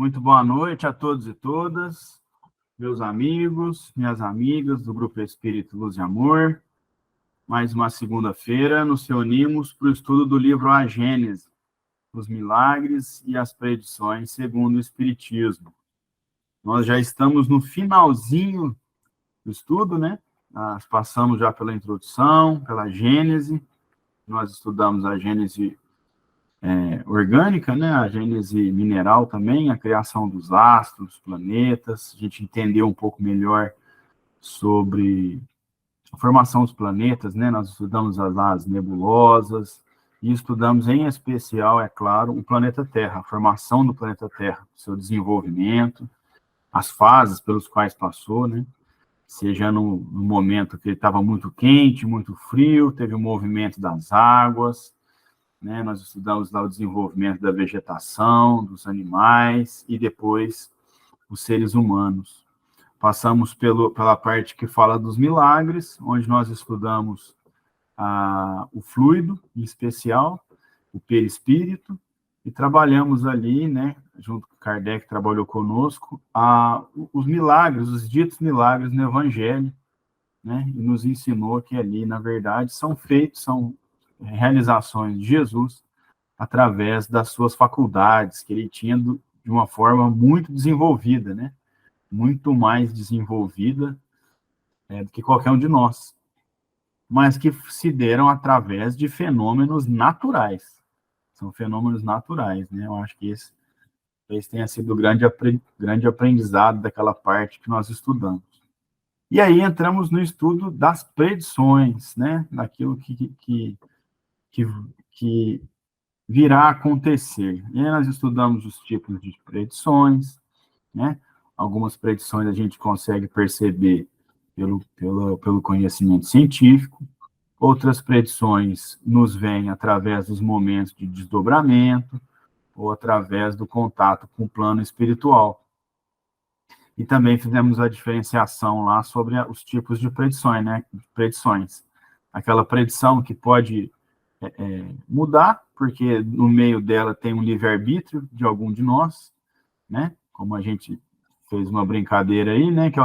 Muito boa noite a todos e todas, meus amigos, minhas amigas do Grupo Espírito Luz e Amor. Mais uma segunda-feira, nos reunimos para o estudo do livro A Gênese, os milagres e as predições segundo o Espiritismo. Nós já estamos no finalzinho do estudo, né? Nós passamos já pela introdução, pela Gênese, nós estudamos a Gênese orgânica, né? A gênese mineral também, a criação dos astros, planetas, a gente entendeu um pouco melhor sobre a formação dos planetas, né? Nós estudamos as nebulosas e estudamos em especial, é claro, o planeta Terra, a formação do planeta Terra, seu desenvolvimento, as fases pelos quais passou, né? Seja no momento que ele estava muito quente, muito frio, teve o movimento das águas, né? Nós estudamos lá o desenvolvimento da vegetação, dos animais e depois os seres humanos. Passamos pela parte que fala dos milagres, onde nós estudamos o fluido, em especial, o perispírito, e trabalhamos ali, né, junto com Kardec, trabalhou conosco, os milagres, os ditos milagres no Evangelho, né, e nos ensinou que ali, na verdade, são realizações de Jesus através das suas faculdades, que ele tinha de uma forma muito desenvolvida, né? Muito mais desenvolvida do que qualquer um de nós, mas que se deram através de fenômenos naturais. São fenômenos naturais, né? Eu acho que esse tenha sido o grande aprendizado daquela parte que nós estudamos. E aí entramos no estudo das predições, né? Daquilo que virá a acontecer. E aí nós estudamos os tipos de predições, né? Algumas predições a gente consegue perceber pelo conhecimento científico, outras predições nos vêm através dos momentos de desdobramento ou através do contato com o plano espiritual. E também fizemos a diferenciação lá sobre os tipos de predições, né? Predições. Aquela predição que pode mudar, porque no meio dela tem um livre-arbítrio de algum de nós, né? Como a gente fez uma brincadeira aí, né? Que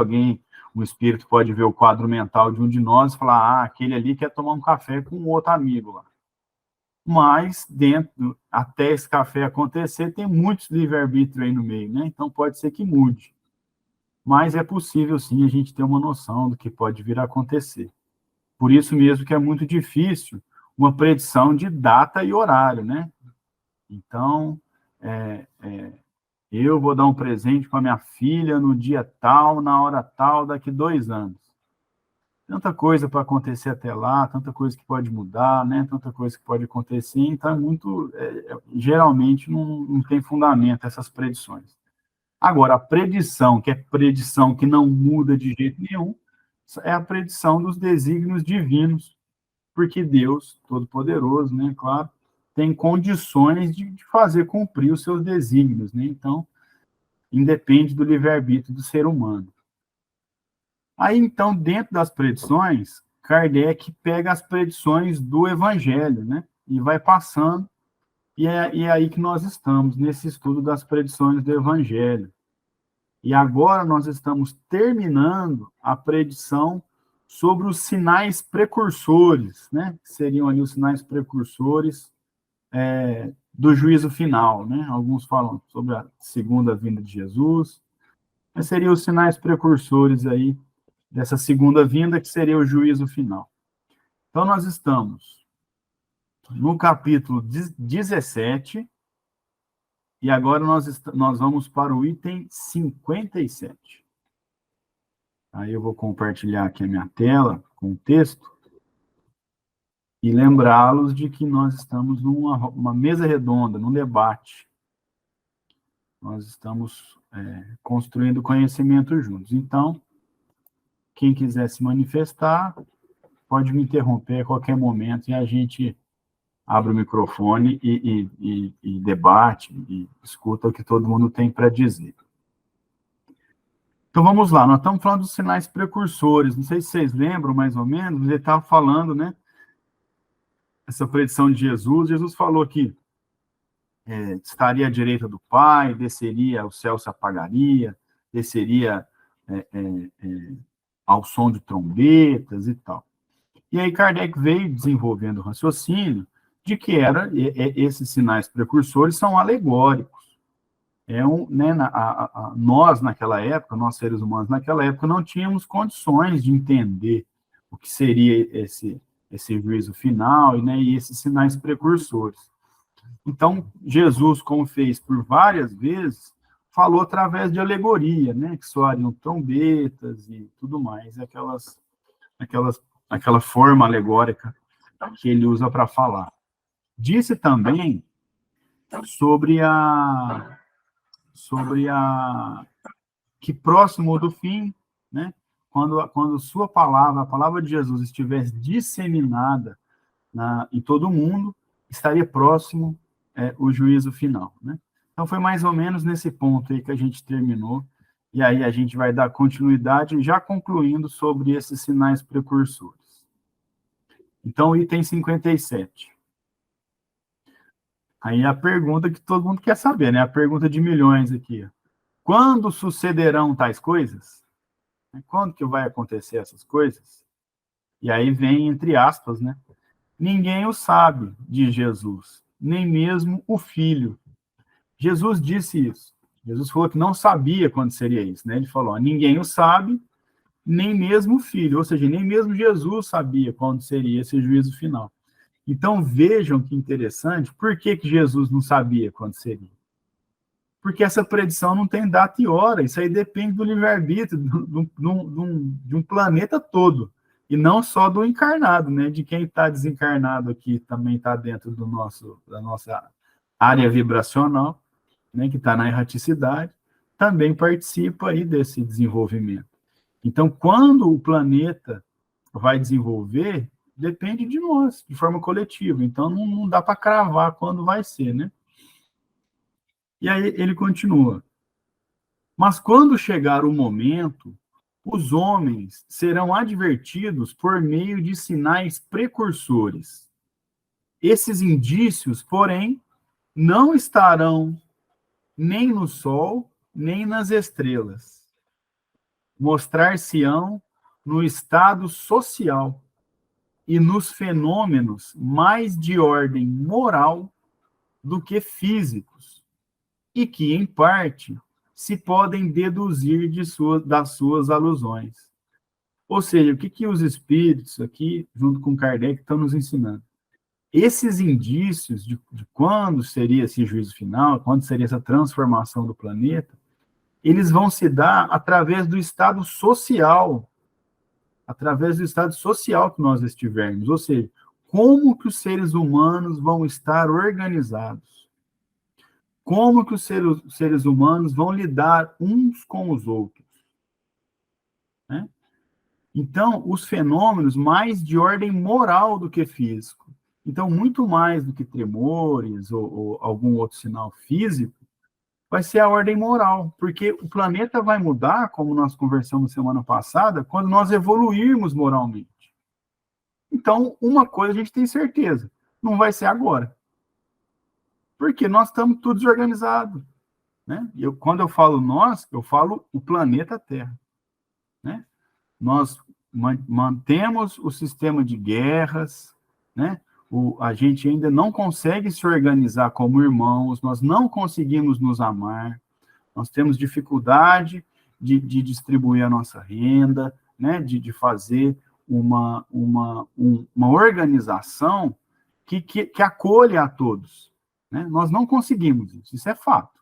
um espírito pode ver o quadro mental de um de nós e falar, aquele ali quer tomar um café com um outro amigo lá. Mas, até esse café acontecer, tem muitos livre-arbítrio aí no meio, né? Então, pode ser que mude. Mas é possível, sim, a gente ter uma noção do que pode vir a acontecer. Por isso mesmo que é muito difícil uma predição de data e horário, né? Então, eu vou dar um presente para minha filha no dia tal, na hora tal, daqui 2 anos. Tanta coisa para acontecer até lá, tanta coisa que pode mudar, né? Tanta coisa que pode acontecer, então geralmente não tem fundamento essas predições. Agora, a predição, que é predição que não muda de jeito nenhum, é a predição dos desígnios divinos, porque Deus, Todo-Poderoso, né, claro, tem condições de fazer cumprir os seus desígnios, né? Então, independe do livre-arbítrio do ser humano. Aí, então, dentro das predições, Kardec pega as predições do Evangelho, né? E vai passando, e é aí que nós estamos, nesse estudo das predições do Evangelho. E agora nós estamos terminando a predição sobre os sinais precursores, né? Que seriam ali os sinais precursores do juízo final, né? Alguns falam sobre a segunda vinda de Jesus, mas seriam os sinais precursores aí dessa segunda vinda, que seria o juízo final. Então, nós estamos no capítulo 17, e agora nós vamos para o item 57. Aí eu vou compartilhar aqui a minha tela com o texto e lembrá-los de que nós estamos numa mesa redonda, num debate. Nós estamos construindo conhecimento juntos. Então, quem quiser se manifestar, pode me interromper a qualquer momento e a gente abre o microfone e debate e escuta o que todo mundo tem para dizer. Então, vamos lá. Nós estamos falando dos sinais precursores. Não sei se vocês lembram, mais ou menos, ele estava falando, né? Essa predição de Jesus. Jesus falou que estaria à direita do Pai, desceria, o céu se apagaria, desceria ao som de trombetas e tal. E aí Kardec veio desenvolvendo o raciocínio de que esses sinais precursores são alegóricos. Nós, naquela época, nós seres humanos, naquela época, não tínhamos condições de entender o que seria esse juízo final, né, e esses sinais precursores. Então, Jesus, como fez por várias vezes, falou através de alegoria, né, que soariam trombetas e tudo mais, aquela forma alegórica que ele usa para falar. Disse também sobre que próximo do fim, né, quando sua palavra, a palavra de Jesus, estivesse disseminada em todo o mundo, estaria próximo o juízo final, né? Então, foi mais ou menos nesse ponto aí que a gente terminou, e aí a gente vai dar continuidade, já concluindo sobre esses sinais precursores. Então, item 57. Aí a pergunta que todo mundo quer saber, né? A pergunta de milhões aqui. Quando sucederão tais coisas? Quando que vai acontecer essas coisas? E aí vem, entre aspas, né? Ninguém o sabe, diz Jesus, nem mesmo o Filho. Jesus disse isso. Jesus falou que não sabia quando seria isso, né? Ele falou, ninguém o sabe, nem mesmo o Filho. Ou seja, nem mesmo Jesus sabia quando seria esse juízo final. Então, vejam que interessante, por que Jesus não sabia quando seria? Porque essa predição não tem data e hora, isso aí depende do livre-arbítrio de um planeta todo, e não só do encarnado, né? De quem está desencarnado aqui também está dentro da nossa área vibracional, né? Que está na erraticidade, também participa aí desse desenvolvimento. Então, quando o planeta vai desenvolver, depende de nós, de forma coletiva. Então, não dá para cravar quando vai ser, né? E aí ele continua. Mas quando chegar o momento, os homens serão advertidos por meio de sinais precursores. Esses indícios, porém, não estarão nem no sol, nem nas estrelas. Mostrar-se-ão no estado social e nos fenômenos mais de ordem moral do que físicos, e que, em parte, se podem deduzir das suas alusões. Ou seja, o que os espíritos aqui, junto com Kardec, estão nos ensinando? Esses indícios de quando seria esse juízo final, quando seria essa transformação do planeta, eles vão se dar através do estado social, que nós estivermos, ou seja, como que os seres humanos vão estar organizados, como que os seres humanos vão lidar uns com os outros, né? Então, os fenômenos mais de ordem moral do que físico. Então, muito mais do que tremores ou algum outro sinal físico, vai ser a ordem moral, porque o planeta vai mudar, como nós conversamos semana passada, quando nós evoluirmos moralmente. Então, uma coisa a gente tem certeza, não vai ser agora. Porque nós estamos todos organizados, né? Quando eu falo nós, eu falo o planeta Terra, né? Nós mantemos o sistema de guerras, né? A gente ainda não consegue se organizar como irmãos, nós não conseguimos nos amar, nós temos dificuldade de distribuir a nossa renda, né? De fazer uma organização que acolha a todos, né? Nós não conseguimos isso é fato,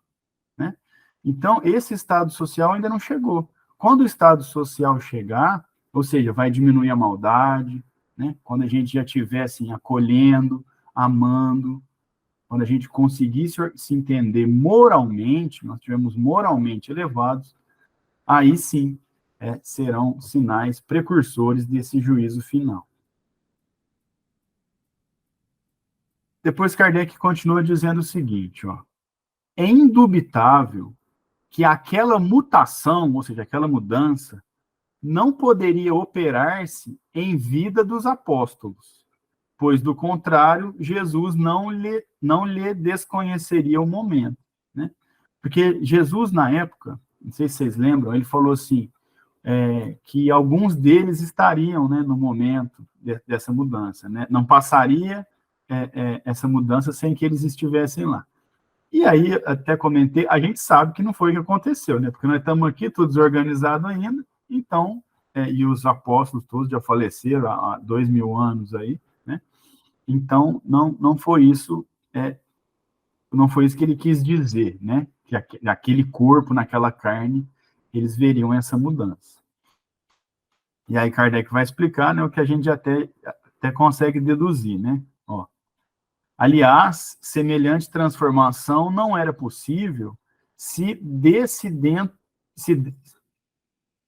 né? Então, esse estado social ainda não chegou. Quando o estado social chegar, ou seja, vai diminuir a maldade, né? Quando a gente já estiver assim, acolhendo, amando, quando a gente conseguir se entender moralmente, nós estivermos moralmente elevados, aí sim serão sinais precursores desse juízo final. Depois Kardec continua dizendo o seguinte, ó, é indubitável que aquela mutação, ou seja, aquela mudança, não poderia operar-se em vida dos apóstolos, pois, do contrário, Jesus não lhe desconheceria o momento, né? Porque Jesus, na época, não sei se vocês lembram, ele falou assim, que alguns deles estariam, né, no momento dessa mudança, né? Não passaria essa mudança sem que eles estivessem lá. E aí, até comentei, a gente sabe que não foi o que aconteceu, né? Porque nós estamos aqui, tudo desorganizado ainda, então, e os apóstolos todos já faleceram há 2000 anos aí, né? Então, não foi isso, não foi isso que ele quis dizer, né? Que aquele corpo, naquela carne, eles veriam essa mudança. E aí Kardec vai explicar, né, o que a gente até consegue deduzir, né? Ó, aliás, semelhante transformação não era possível se desse dentro,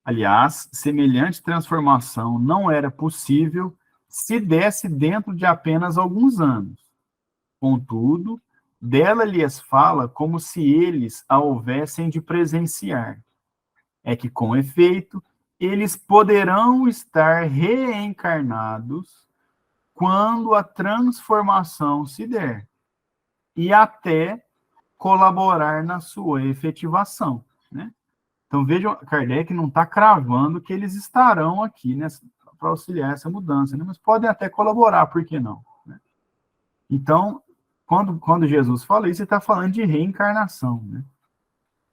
aliás, semelhante transformação não era possível se desse dentro de apenas alguns anos. Contudo, dela lhes fala como se eles a houvessem de presenciar. É que, com efeito, eles poderão estar reencarnados quando a transformação se der, e até colaborar na sua efetivação, né? Então, vejam, Kardec não está cravando que eles estarão aqui, né, para auxiliar essa mudança, né? Mas podem até colaborar, por que não? Né? Então, quando Jesus fala isso, ele está falando de reencarnação, né?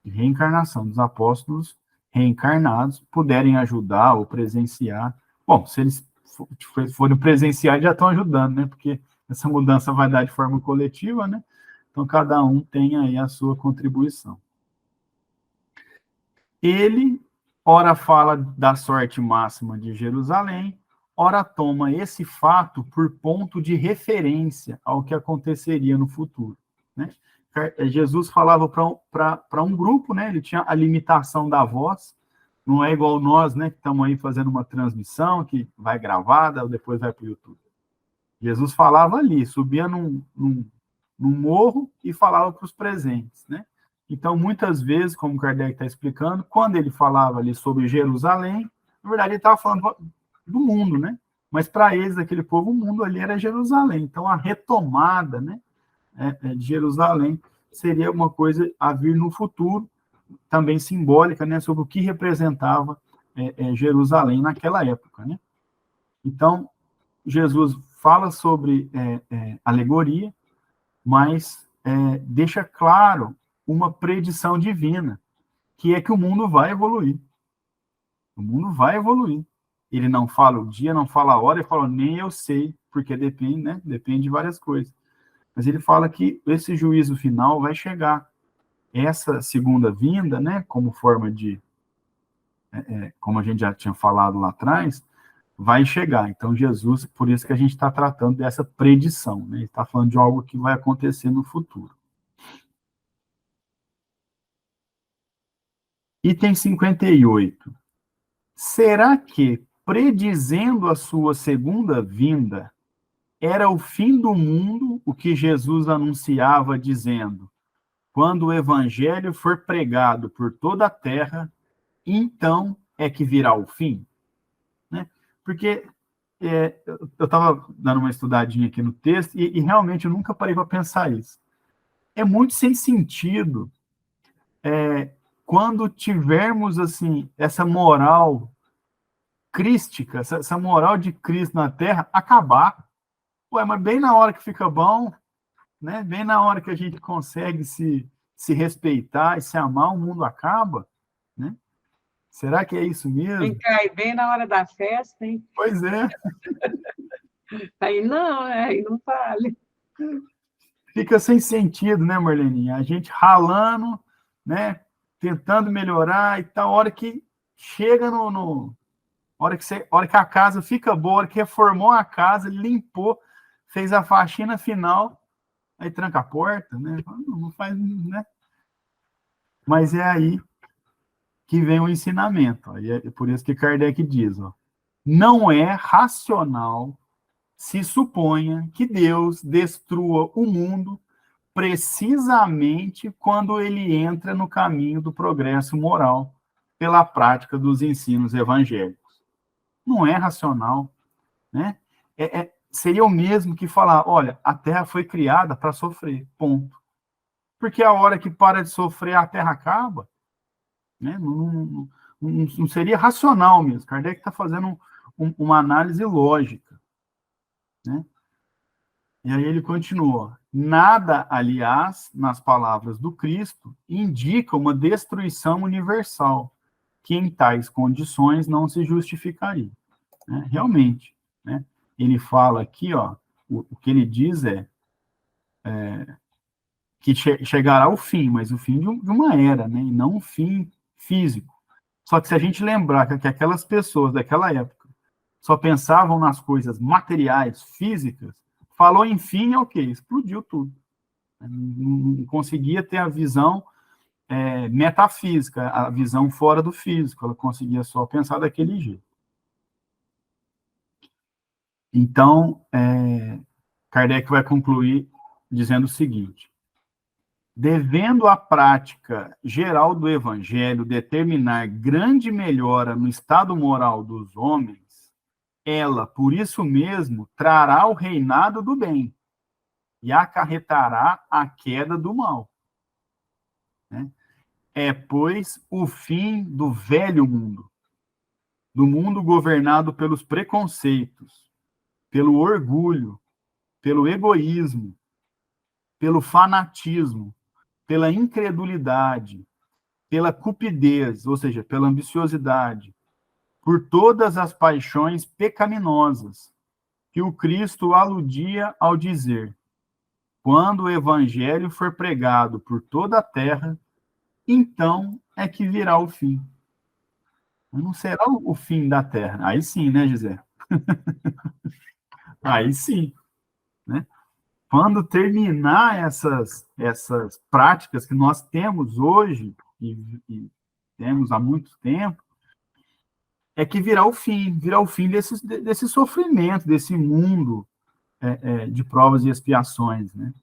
De reencarnação dos apóstolos reencarnados, puderem ajudar ou presenciar. Bom, se eles forem presenciar, já estão ajudando, né? Porque essa mudança vai dar de forma coletiva, né? Então, cada um tem aí a sua contribuição. Ele, ora fala da sorte máxima de Jerusalém, ora toma esse fato por ponto de referência ao que aconteceria no futuro, né? Jesus falava para um grupo, né? Ele tinha a limitação da voz, não é igual nós, né? Que estamos aí fazendo uma transmissão que vai gravada, depois vai para o YouTube. Jesus falava ali, subia num morro e falava para os presentes, né? Então, muitas vezes, como Kardec está explicando, quando ele falava ali sobre Jerusalém, na verdade ele estava falando do mundo, né? Mas para eles, aquele povo, o mundo ali era Jerusalém. Então, a retomada, né, de Jerusalém seria uma coisa a vir no futuro, também simbólica, né, sobre o que representava Jerusalém naquela época, né? Então, Jesus fala sobre alegoria, mas deixa claro uma predição divina, que é que o mundo vai evoluir. O mundo vai evoluir. Ele não fala o dia, não fala a hora, ele fala, nem eu sei, porque depende, né? Depende de várias coisas. Mas ele fala que esse juízo final vai chegar. Essa segunda vinda, né, como forma de, como a gente já tinha falado lá atrás, vai chegar. Então, Jesus, por isso que a gente está tratando dessa predição, né? Ele está falando de algo que vai acontecer no futuro. Item 58. Será que, predizendo a sua segunda vinda, era o fim do mundo o que Jesus anunciava, dizendo: quando o evangelho for pregado por toda a terra, então é que virá o fim? Né? Porque eu estava dando uma estudadinha aqui no texto e realmente eu nunca parei para pensar isso. É muito sem sentido quando tivermos assim essa moral crística, essa moral de Cristo na Terra acabar. Ué, mas bem na hora que fica bom, né? Bem na hora que a gente consegue se respeitar e se amar, o mundo acaba, né? Será que é isso mesmo? Cai bem na hora da festa, hein? Pois é. Aí não vale. Fica sem sentido, né, Marleninha? A gente ralando, né? Tentando melhorar e tal, hora que chega hora que a casa fica boa, hora que reformou a casa, limpou, fez a faxina final, aí tranca a porta, né? Não faz, né? Mas é aí que vem o ensinamento. Ó, e é por isso que Kardec diz, ó, não é racional se suponha que Deus destrua o mundo precisamente quando ele entra no caminho do progresso moral pela prática dos ensinos evangélicos. Não é racional, né? seria o mesmo que falar, olha, a Terra foi criada para sofrer, ponto. Porque a hora que para de sofrer, a Terra acaba, né? Não seria racional mesmo. Kardec está fazendo uma análise lógica, né? E aí ele continua. Nada, aliás, nas palavras do Cristo, indica uma destruição universal, que em tais condições não se justificaria. Né? Realmente, né? Ele fala aqui, ó, o que ele diz é que chegará o fim, mas o fim de uma era, né? E não um fim físico. Só que se a gente lembrar que aquelas pessoas daquela época só pensavam nas coisas materiais, físicas, falou em fim, é o quê? Explodiu tudo. Não conseguia ter a visão metafísica, a visão fora do físico, ela conseguia só pensar daquele jeito. Então, Kardec vai concluir dizendo o seguinte: devendo a prática geral do Evangelho determinar grande melhora no estado moral dos homens, ela, por isso mesmo, trará o reinado do bem e acarretará a queda do mal. Né? É, pois, o fim do velho mundo, do mundo governado pelos preconceitos, pelo orgulho, pelo egoísmo, pelo fanatismo, pela incredulidade, pela cupidez, ou seja, pela ambiciosidade, por todas as paixões pecaminosas que o Cristo aludia ao dizer: quando o evangelho for pregado por toda a terra, então é que virá o fim. Não será o fim da terra. Aí sim, né, José? Aí sim, né? Quando terminar essas práticas que nós temos hoje, e temos há muito tempo, é que virá o fim desse sofrimento, desse mundo de provas e expiações, né?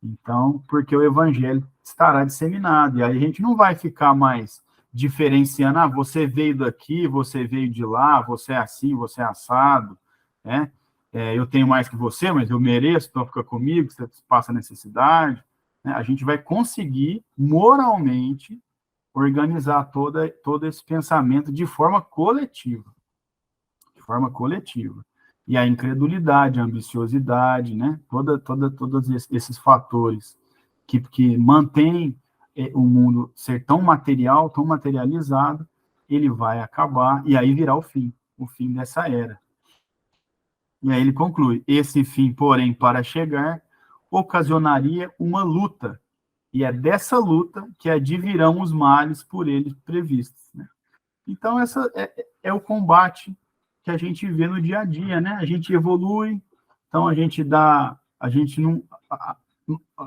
Então, porque o evangelho estará disseminado, e aí a gente não vai ficar mais diferenciando, você veio daqui, você veio de lá, você é assim, você é assado, né? Eu tenho mais que você, mas eu mereço, então fica comigo, você passa necessidade. Né? A gente vai conseguir, moralmente, organizar todo esse pensamento de forma coletiva. De forma coletiva. E a incredulidade, a ambiciosidade, né? Todos esses fatores que mantêm o mundo ser tão material, tão materializado, ele vai acabar, e aí virá o fim dessa era. E aí ele conclui: esse fim, porém, para chegar, ocasionaria uma luta, e é dessa luta que advirão os males por ele previstos. Né? Então, essa é o combate que a gente vê no dia a dia, né? A gente evolui, então a gente não,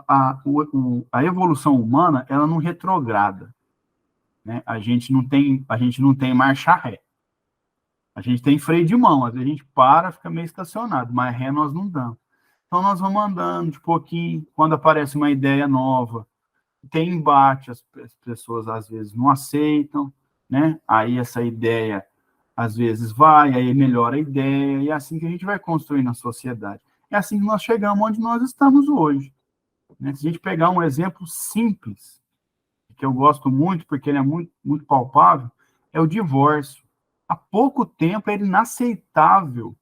a evolução humana, ela não retrograda, né? A gente não tem marcha ré. A gente tem freio de mão, às vezes a gente para, fica meio estacionado, mas ré nós não damos. Então nós vamos andando de pouquinho, quando aparece uma ideia nova, tem embate, as pessoas às vezes não aceitam, né? Aí essa ideia às vezes vai, aí melhora a ideia, e é assim que a gente vai construir na sociedade. É assim que nós chegamos onde nós estamos hoje. Né? Se a gente pegar um exemplo simples, que eu gosto muito, porque ele é muito, muito palpável, é o divórcio. Há pouco tempo era inaceitável,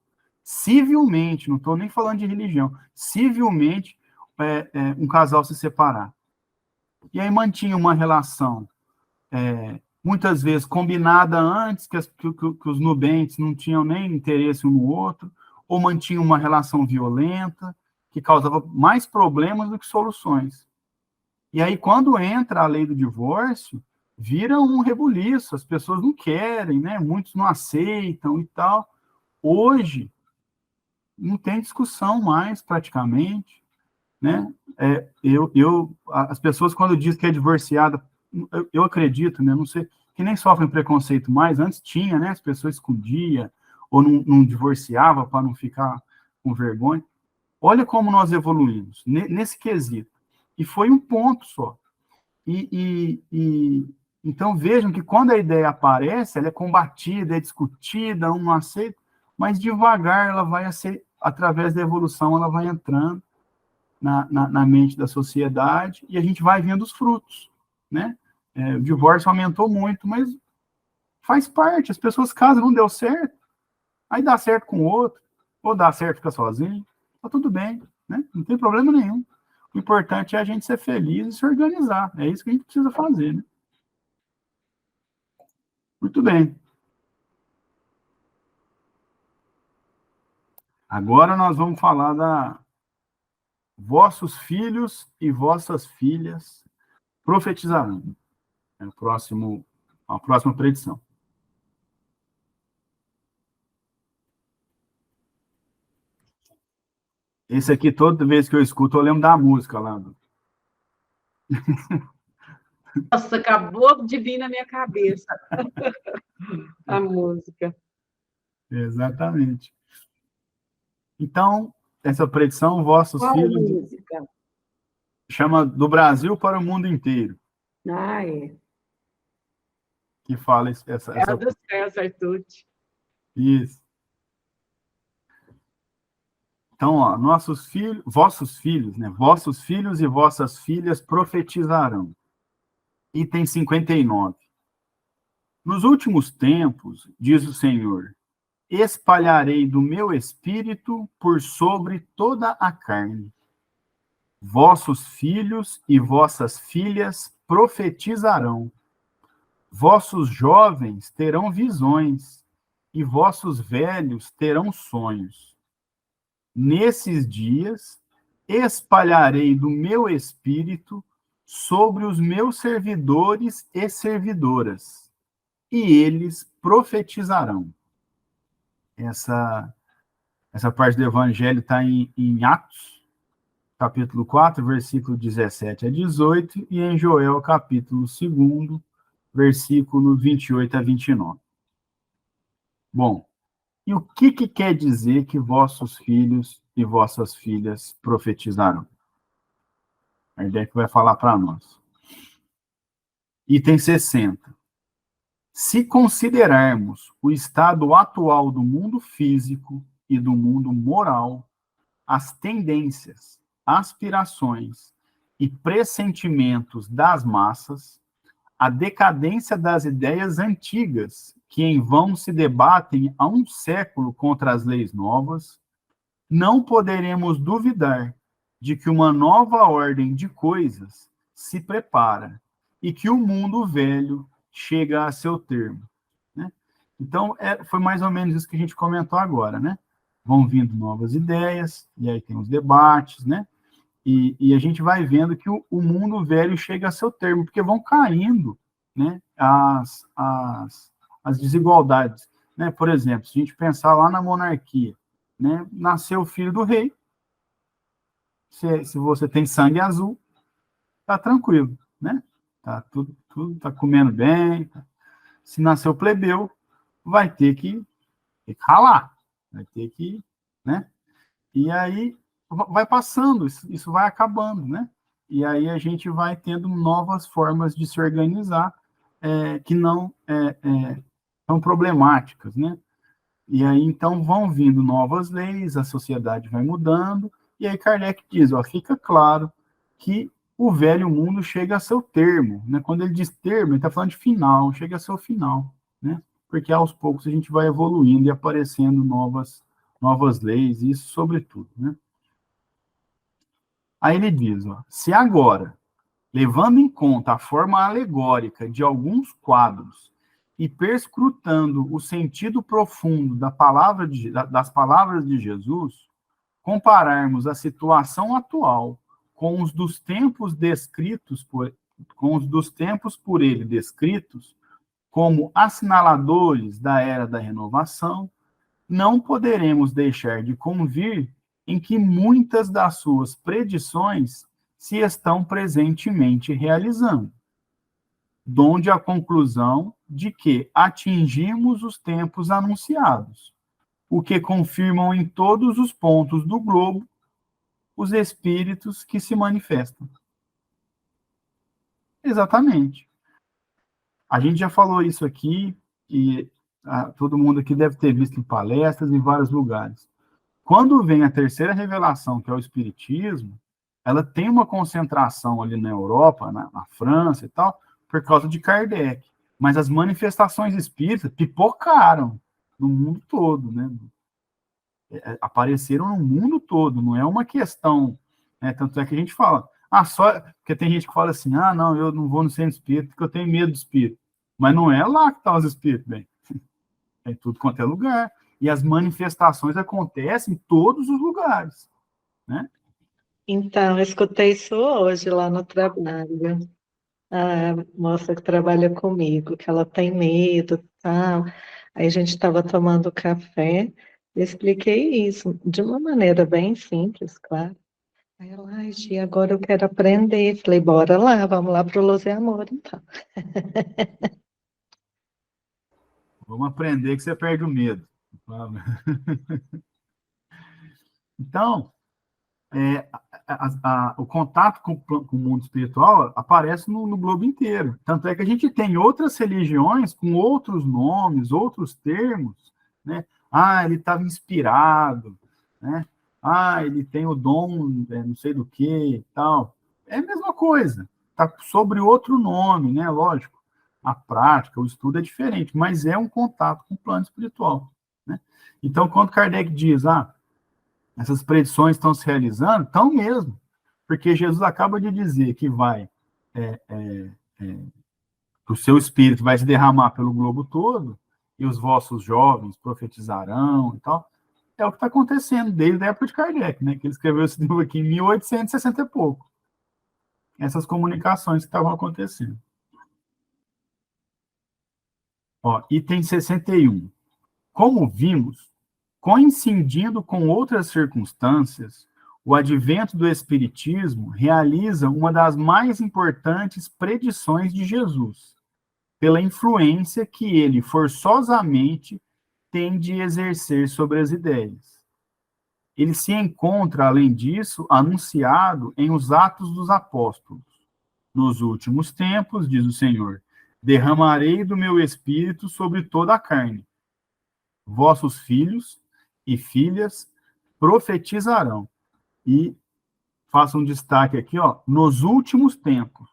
civilmente, não estou nem falando de religião, civilmente, um casal se separar. E aí mantinha uma relação, muitas vezes combinada antes, que os nubentes não tinham nem interesse um no outro, ou mantinha uma relação violenta, que causava mais problemas do que soluções. E aí, quando entra a lei do divórcio, vira um rebuliço, as pessoas não querem, né? Muitos não aceitam e tal. Hoje, não tem discussão mais, praticamente, né? As pessoas, quando dizem que é divorciada, eu acredito, né? Não sei, que nem sofrem preconceito mais, antes tinha, né? As pessoas escondiam, ou não divorciava para não ficar com vergonha. Olha como nós evoluímos nesse quesito. E foi um ponto só. Então vejam que quando a ideia aparece, ela é combatida, é discutida, um não aceita, mas devagar ela vai através da evolução, ela vai entrando na mente da sociedade e a gente vai vendo os frutos, né? O divórcio aumentou muito, mas faz parte, as pessoas casam, não deu certo, aí dá certo com o outro, ou dá certo fica sozinho, tá tudo bem, né? Não tem problema nenhum. O importante é a gente ser feliz e se organizar, é isso que a gente precisa fazer, né? Muito bem. Agora nós vamos falar da vossos filhos e vossas filhas profetizarão. É a próxima predição. Esse aqui, toda vez que eu escuto, eu lembro da música lá. Nossa, acabou de vir na minha cabeça a música. Exatamente. Então, essa predição, vossos Qual filhos, música? chama Do Brasil para o Mundo Inteiro, Ah, é. que fala É a do César Tucci. Isso. Então, ó, vossos filhos, né? Vossos filhos e vossas filhas profetizarão. Item 59. Nos últimos tempos, diz o Senhor, espalharei do meu espírito por sobre toda a carne. Vossos filhos e vossas filhas profetizarão. Vossos jovens terão visões, e vossos velhos terão sonhos. Nesses dias, espalharei do meu espírito sobre os meus servidores e servidoras, e eles profetizarão. Essa parte do Evangelho está em Atos, capítulo 4, versículo 17 a 18, e em Joel, capítulo 2, versículo 28 a 29. Bom, e o que quer dizer que vossos filhos e vossas filhas profetizarão? A ideia que vai falar para nós. Item 60. Se considerarmos o estado atual do mundo físico e do mundo moral, as tendências, aspirações e pressentimentos das massas, a decadência das ideias antigas, que em vão se debatem há um século contra as leis novas, não poderemos duvidar de que uma nova ordem de coisas se prepara e que o mundo velho chega a seu termo. Né? Então, foi mais ou menos isso que a gente comentou agora, né? Vão vindo novas ideias, e aí tem os debates, né? E a gente vai vendo que o mundo velho chega a seu termo, porque vão caindo, né, as desigualdades. Né? Por exemplo, se a gente pensar lá na monarquia, né, nasceu o filho do rei, se você tem sangue azul, tá tranquilo, né? Tá tudo tá comendo bem. Se nasceu plebeu, vai ter que ralar, vai ter que, né? E aí vai passando, isso vai acabando, né? E aí a gente vai tendo novas formas de se organizar que não são problemáticas, né? E aí, então, vão vindo novas leis, a sociedade vai mudando, e aí Kardec diz, ó, fica claro que o velho mundo chega a seu termo, né? Quando ele diz termo, ele está falando de final, chega a seu final, né? Porque aos poucos a gente vai evoluindo e aparecendo novas leis, isso sobretudo, né? Aí ele diz, ó, se agora, levando em conta a forma alegórica de alguns quadros e perscrutando o sentido profundo das palavras de Jesus, compararmos a situação atual com os dos tempos por ele descritos como assinaladores da era da renovação, não poderemos deixar de convir em que muitas das suas predições se estão presentemente realizando, donde a conclusão de que atingimos os tempos anunciados, o que confirmam em todos os pontos do globo os espíritos que se manifestam. Exatamente. A gente já falou isso aqui, e todo mundo aqui deve ter visto em palestras em vários lugares. Quando vem a terceira revelação, que é o Espiritismo, ela tem uma concentração ali na Europa, na França e tal, por causa de Kardec. Mas as manifestações espíritas pipocaram no mundo todo, né? Apareceram no mundo todo, não é uma questão, né? Tanto é que a gente fala, só, porque tem gente que fala assim, não, eu não vou no centro espírita porque eu tenho medo do espírito. Mas não é lá que estão os espíritos, bem. É em tudo quanto é lugar. E as manifestações acontecem em todos os lugares, né? Então, eu escutei isso hoje lá no trabalho. A moça que trabalha comigo, que ela tem medo e tal. Aí a gente estava tomando café, eu expliquei isso de uma maneira bem simples, claro. Aí ela, ai, Gia, agora eu quero aprender. Falei, bora lá, vamos lá para o Luz e Amor, então. Vamos aprender que você perde o medo. Então, o contato com o mundo espiritual aparece no globo inteiro. Tanto é que a gente tem outras religiões com outros nomes, outros termos, né? Ele estava inspirado, né? Ele tem o dom, não sei do que, tal. É a mesma coisa. Está sobre outro nome, né? Lógico. A prática, o estudo é diferente, mas é um contato com o plano espiritual, né? Então, quando Kardec diz, essas predições estão se realizando, estão mesmo, porque Jesus acaba de dizer que o seu espírito vai se derramar pelo globo todo, e os vossos jovens profetizarão e tal. É o que está acontecendo desde a época de Kardec, né? Que ele escreveu esse livro aqui em 1860 e pouco. Essas comunicações que estavam acontecendo. Item 61. Como vimos, coincidindo com outras circunstâncias, o advento do Espiritismo realiza uma das mais importantes predições de Jesus, pela influência que ele forçosamente tem de exercer sobre as ideias. Ele se encontra, além disso, anunciado em Os Atos dos Apóstolos. Nos últimos tempos, diz o Senhor, derramarei do meu espírito sobre toda a carne. Vossos filhos e filhas profetizarão. E faço um destaque aqui, nos últimos tempos.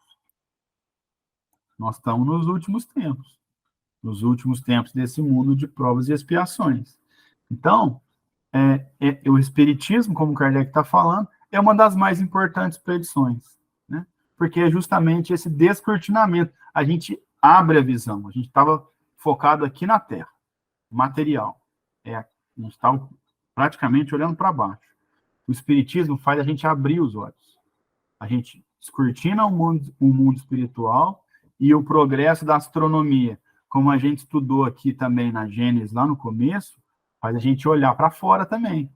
Nós estamos nos últimos tempos desse mundo de provas e expiações. Então, o Espiritismo, como Kardec está falando, é uma das mais importantes predições, né? Porque é justamente esse descortinamento. A gente abre a visão, a gente estava focado aqui na Terra, material. A gente está praticamente olhando para baixo. O Espiritismo faz a gente abrir os olhos. A gente descortina o mundo espiritual e o progresso da astronomia, como a gente estudou aqui também na Gênesis, lá no começo, faz a gente olhar para fora também.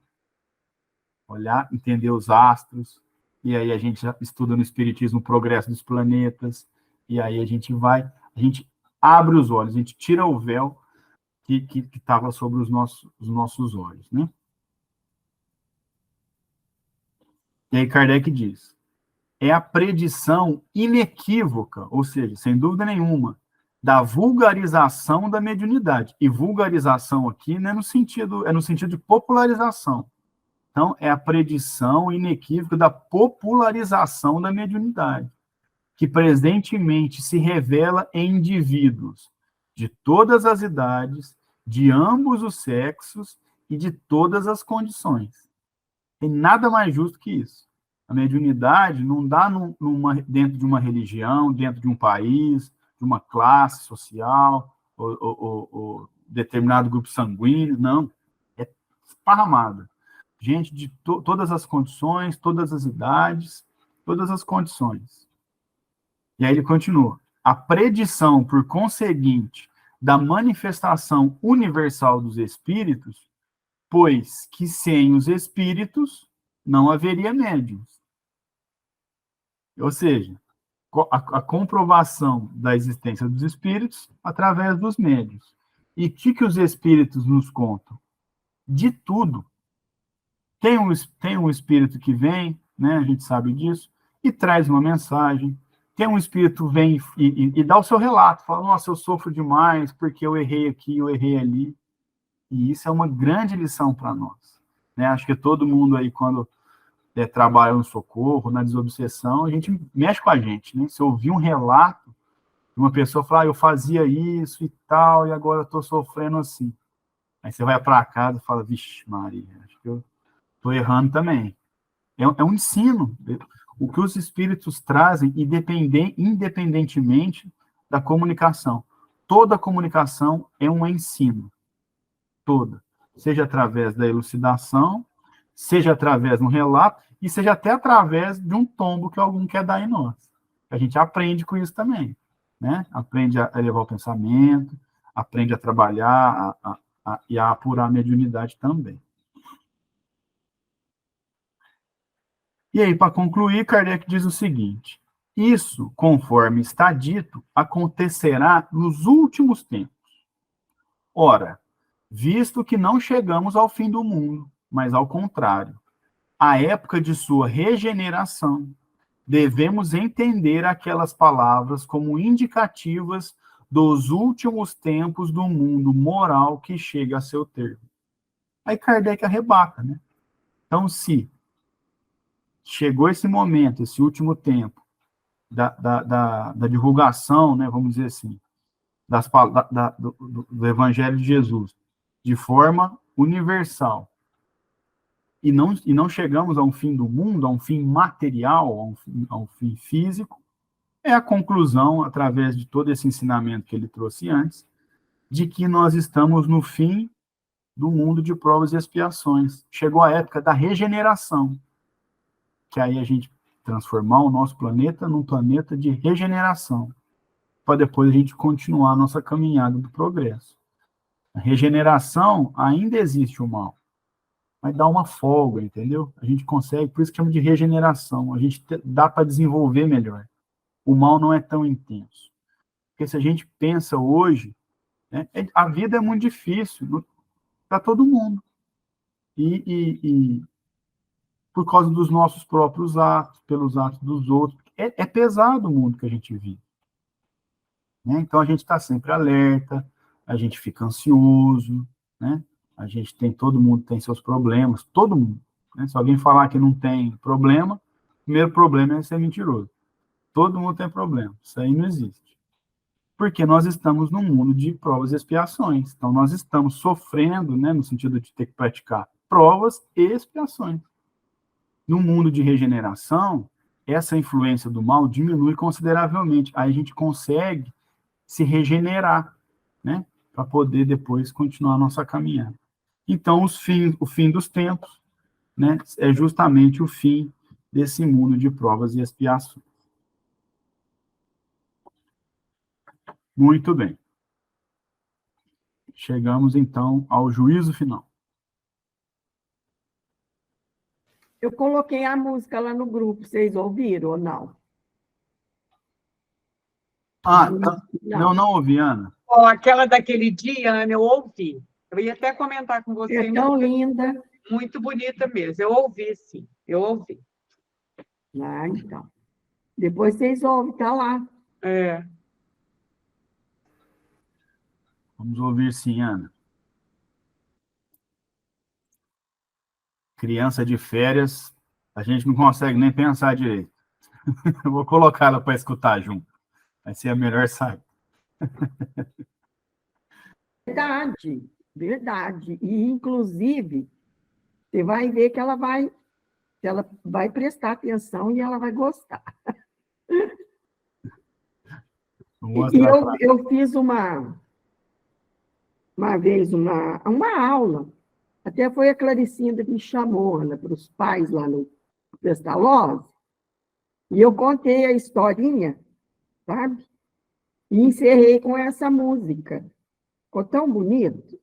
Olhar, entender os astros, e aí a gente estuda no Espiritismo o progresso dos planetas, e aí a gente abre os olhos, a gente tira o véu que estava sobre os nossos olhos, né? E aí Kardec diz, é a predição inequívoca, ou seja, sem dúvida nenhuma, da vulgarização da mediunidade. E vulgarização aqui não é no sentido de popularização. Então, é a predição inequívoca da popularização da mediunidade, que presentemente se revela em indivíduos de todas as idades, de ambos os sexos e de todas as condições. Tem nada mais justo que isso. A mediunidade não dá dentro de uma religião, dentro de um país, de uma classe social, ou determinado grupo sanguíneo, não. É esparramada. Gente de todas as condições, todas as idades, todas as condições. E aí ele continua. A predição, por conseguinte, da manifestação universal dos espíritos, pois que sem os espíritos não haveria médiuns. Ou seja, a comprovação da existência dos espíritos através dos médiuns. E o que os espíritos nos contam? De tudo. Tem um espírito que vem, né, a gente sabe disso, e traz uma mensagem. Tem um espírito que vem e dá o seu relato, fala, nossa, eu sofro demais porque eu errei aqui, eu errei ali. E isso é uma grande lição para nós. né? Acho que todo mundo aí, quando trabalha no socorro, na desobsessão, a gente mexe com a gente, né? Se ouvir um relato de uma pessoa falar, eu fazia isso e tal, e agora eu estou sofrendo assim. Aí você vai para casa e fala, vixe, Maria, acho que eu estou errando também. É um ensino. O que os espíritos trazem, independentemente da comunicação. Toda comunicação é um ensino. Toda. Seja através da elucidação, seja através de um relato, e seja até através de um tombo que algum quer dar em nós. A gente aprende com isso também. Né? Aprende a elevar o pensamento, aprende a trabalhar e a apurar a mediunidade também. E aí, para concluir, Kardec diz o seguinte: isso, conforme está dito, acontecerá nos últimos tempos. Ora, visto que não chegamos ao fim do mundo, mas ao contrário, à época de sua regeneração, devemos entender aquelas palavras como indicativas dos últimos tempos do mundo moral que chega a seu termo. Aí Kardec arrebata, né? Então, se chegou esse momento, esse último tempo, da divulgação, né, vamos dizer assim, do Evangelho de Jesus, de forma universal, e não chegamos a um fim do mundo, a um fim material, a um fim físico, é a conclusão, através de todo esse ensinamento que ele trouxe antes, de que nós estamos no fim do mundo de provas e expiações. Chegou a época da regeneração, que aí a gente transformar o nosso planeta num planeta de regeneração, para depois a gente continuar a nossa caminhada do progresso. A regeneração, ainda existe o mal, mas dá uma folga, entendeu? A gente consegue, por isso que chama de regeneração, a gente dá para desenvolver melhor. O mal não é tão intenso. Porque se a gente pensa hoje, né, a vida é muito difícil para todo mundo. E por causa dos nossos próprios atos, pelos atos dos outros. É pesado o mundo que a gente vive. Né? Então, a gente está sempre alerta, a gente fica ansioso, né? Todo mundo tem seus problemas, todo mundo. Né? Se alguém falar que não tem problema, o primeiro problema é ser mentiroso. Todo mundo tem problema, isso aí não existe. Porque nós estamos num mundo de provas e expiações. Então, nós estamos sofrendo, né, no sentido de ter que praticar provas e expiações. No mundo de regeneração, essa influência do mal diminui consideravelmente. Aí a gente consegue se regenerar, né? Para poder depois continuar a nossa caminhada. Então, o fim dos tempos, né? É justamente o fim desse mundo de provas e expiações. Muito bem. Chegamos, então, ao juízo final. Eu coloquei a música lá no grupo, vocês ouviram ou não? Não ouvi, Ana. Oh, aquela daquele dia, Ana, eu ouvi. Eu ia até comentar com você. É tão linda. Muito bonita mesmo. Eu ouvi, sim. Eu ouvi. Ah, então. Depois vocês ouvem, tá lá. É. Vamos ouvir, sim, Ana. Criança de férias, a gente não consegue nem pensar direito. Eu vou colocar ela para escutar junto. Vai ser a melhor saída. Verdade, verdade. E, inclusive, você vai ver que ela vai prestar atenção e ela vai gostar. E eu fiz uma vez uma aula, até foi a Claricinda que me chamou, Ana, para os pais lá no Pestalozzi, e eu contei a historinha, sabe? E encerrei com essa música. Ficou tão bonito.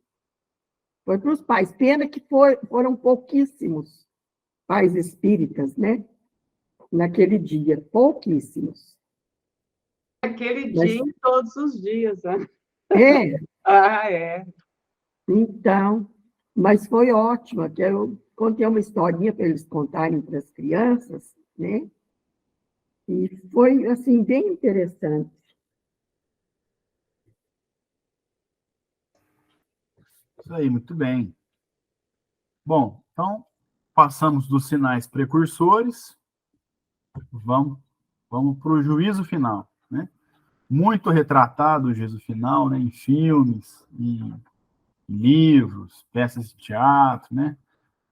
Foi para os pais. Pena que foram pouquíssimos pais espíritas, né? Naquele dia, pouquíssimos. Aquele dia e todos os dias, né? É. Ah, é. Então, mas foi ótimo, que eu contei uma historinha para eles contarem para as crianças, né? E foi, assim, bem interessante. Isso aí, muito bem. Bom, Então, passamos dos sinais precursores, vamos para o juízo final, né? Muito retratado o juízo final, né? Em filmes, em livros, peças de teatro, né?